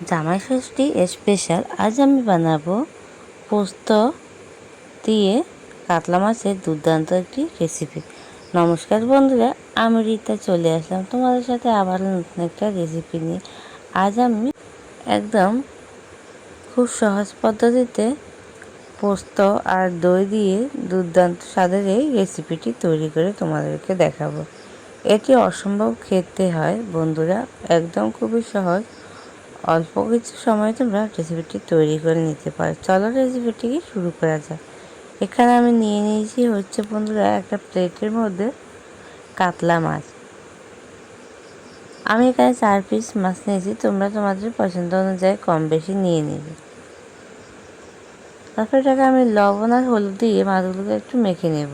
জামাই ষষ্ঠী স্পেশাল আজ আমি বানাবো পোস্ত দিয়ে কাতলা মাছের দুর্দান্ত একটি রেসিপি। নমস্কার বন্ধুরা, আমি রীতা চলে আসলাম তোমাদের সাথে আবার নতুন একটা রেসিপি নিয়ে। আজ আমি একদম খুব সহজ পদ্ধতিতে পোস্ত আর দই দিয়ে দুর্দান্ত স্বাদের এই রেসিপিটি তৈরি করে তোমাদেরকে দেখাবো। এটি অসম্ভব খেতে হয় বন্ধুরা, একদম খুবই সহজ। অল্প কিছু সময় তোমরা রেসিপিটি তৈরি করে নিতে পারো। চলো রেসিপিটিকে শুরু করা যাক। এখানে আমি নিয়ে নিয়েছি হচ্ছে বন্ধুরা একটা প্লেটের মধ্যে কাতলা মাছ। আমি এখানে 4 পিস মাছ নিয়েছি, তোমরা তোমাদের পছন্দ অনুযায়ী কম বেশি নিয়ে নেবে। তারপর এটাকে আমি লবণ আর হলুদ দিয়ে মাছগুলোকে একটু মেখে নেব।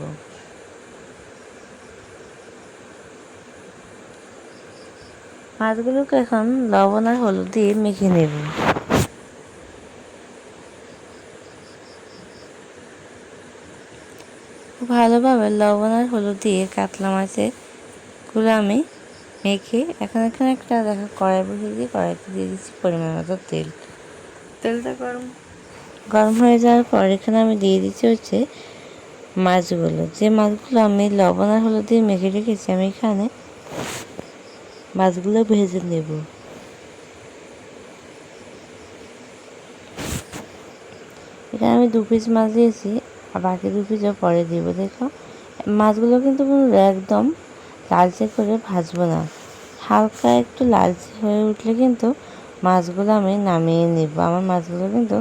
মাছগুলোকে এখন লবণ আর হলুদ দিয়ে মেখে নেব। খুব ভালোভাবে লবণ আর হলুদ দিয়ে কাতলা মাছগুলো আমি মেখে এখন এখানে একটা কড়াই বসিয়ে দিয়ে কড়াইতে দিয়ে দিচ্ছি পরিমাণ মতো তেল। তেলটা গরম হয়ে যাওয়ার পর এখানে আমি দিয়ে দিচ্ছি হচ্ছে মাছগুলো। যে মাছগুলো আমি লবণ আর হলুদ দিয়ে মেখে রেখেছি, আমি এখানে মাছগুলো ভেজে নেব। এখানে আমি 2 পিস মাছ দিয়েছি, আর বাকি 2 পিসও পরে দিব। দেখো মাছগুলো কিন্তু একদম লালচে করে ভাজবো না, হালকা একটু লালচে হয়ে উঠলে কিন্তু মাছগুলো আমি নামিয়ে নেব। আমার মাছগুলো কিন্তু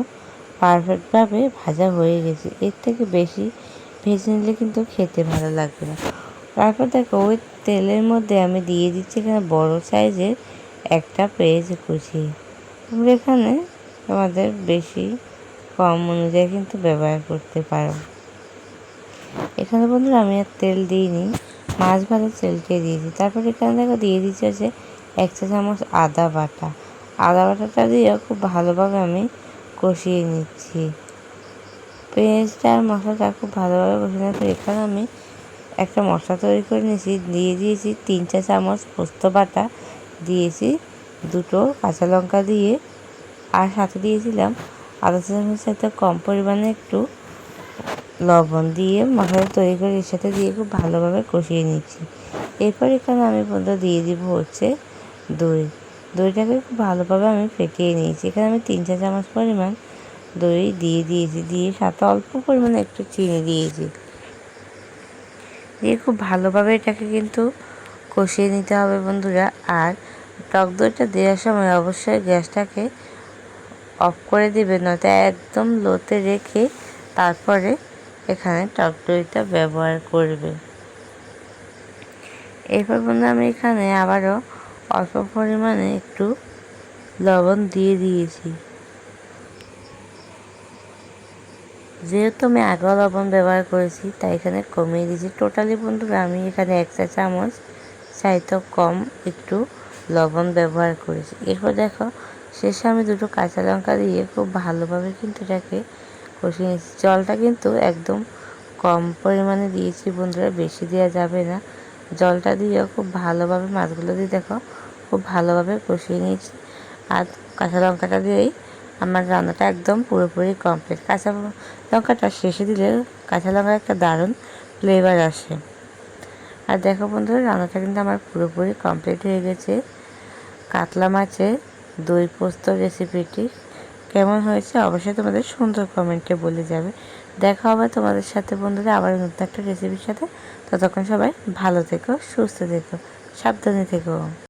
পারফেক্টভাবে ভাজা হয়ে গেছে, এর থেকে বেশি ভেজে নিলে কিন্তু খেতে ভালো লাগবে না। তারপর দেখো ওই তেলের মধ্যে আমি দিয়ে দিচ্ছি এখানে বড় সাইজের একটা পেঁয়াজ কুচি। তোমরা এখানে তোমাদের বেশি কম অনুযায়ী কিন্তু ব্যবহার করতে পারো। এখানে বন্ধুরা আমি আর তেল দিইনি, মাছ ভাজার তেলকে দিয়েছি। তারপর এখানে দেখো দিয়ে দিচ্ছি হচ্ছে 1 চা চামচ আদা বাটা। আদা বাটাটা দিয়ে খুব ভালোভাবে আমি কষিয়ে নিচ্ছি। পেঁয়াজটা আর মশলাটা খুব ভালোভাবে কষিয়ে নেওয়ার পর এখানে আমি একটা মশলা তৈরি করে নিয়েছি। দিয়ে দিয়েছি 3 চা চামচ পোস্ত বাটা, দিয়েছি 2টো কাঁচা লঙ্কা দিয়ে, আর সাথে দিয়েছিলাম আধা চা চামচের সাথে কম পরিমাণে একটু লবণ দিয়ে মশলা তৈরি করে এর সাথে দিয়ে খুব ভালোভাবে কষিয়ে নিচ্ছি। এরপর এখানে আমি বন্ধুরা দিয়ে দিব হচ্ছে দইটাকে খুব ভালোভাবে আমি ফেটিয়ে নিয়েছি। এখানে আমি 3 চা চামচ পরিমাণ দই দিয়ে দিয়েছি, দিয়ে সাথে অল্প পরিমাণে একটু চিনি দিয়েছি। দিয়ে খুব ভালোভাবে এটাকে কিন্তু কষিয়ে নিতে হবে বন্ধুরা। আর টক দইটা দেওয়ার সময় অবশ্যই গ্যাসটাকে অফ করে দেবে, নয়তো একদম লোতে রেখে তারপরে এখানে টক দইটা ব্যবহার করবে। এরপর বন্ধু আমি এখানে আবারও অল্প পরিমাণে একটু লবণ দিয়ে দিয়েছি। যেহেতু আমি আগেও লবণ ব্যবহার করেছি তাই এখানে কমিয়ে দিয়েছি। টোটালি বন্ধুরা আমি এখানে 1 চা চামচ চাইতেও কম একটু লবণ ব্যবহার করেছি। এরপর দেখো শেষে আমি 2টো কাঁচা লঙ্কা দিয়ে খুব ভালোভাবে কিন্তু এটাকে কষিয়ে নিয়েছি। জলটা কিন্তু একদম কম পরিমাণে দিয়েছি বন্ধুরা, বেশি দেওয়া যাবে না। জলটা দিয়ে খুব ভালোভাবে মাছগুলো দিয়ে দেখো খুব ভালোভাবে কষিয়ে নিয়েছি। আর কাঁচা লঙ্কাটা দিয়েই আমার রান্নাটা একদম পুরোপুরি কমপ্লিট। কাঁচা লঙ্কাটা শেষে দিলে কাঁচা লঙ্কার একটা দারুণ ফ্লেভার আসে। আর দেখো বন্ধুরা রান্নাটা কিন্তু আমার পুরোপুরি কমপ্লিট হয়ে গেছে। কাতলা মাছের দই পোস্ত রেসিপিটি কেমন হয়েছে অবশ্যই তোমাদের সুন্দর কমেন্টে বলে যাবে। দেখা হবে তোমাদের সাথে বন্ধুরা আবার নতুন একটা রেসিপির সাথে। ততক্ষণ সবাই ভালো থেকো, সুস্থ থেকো, সাবধানে থেকো।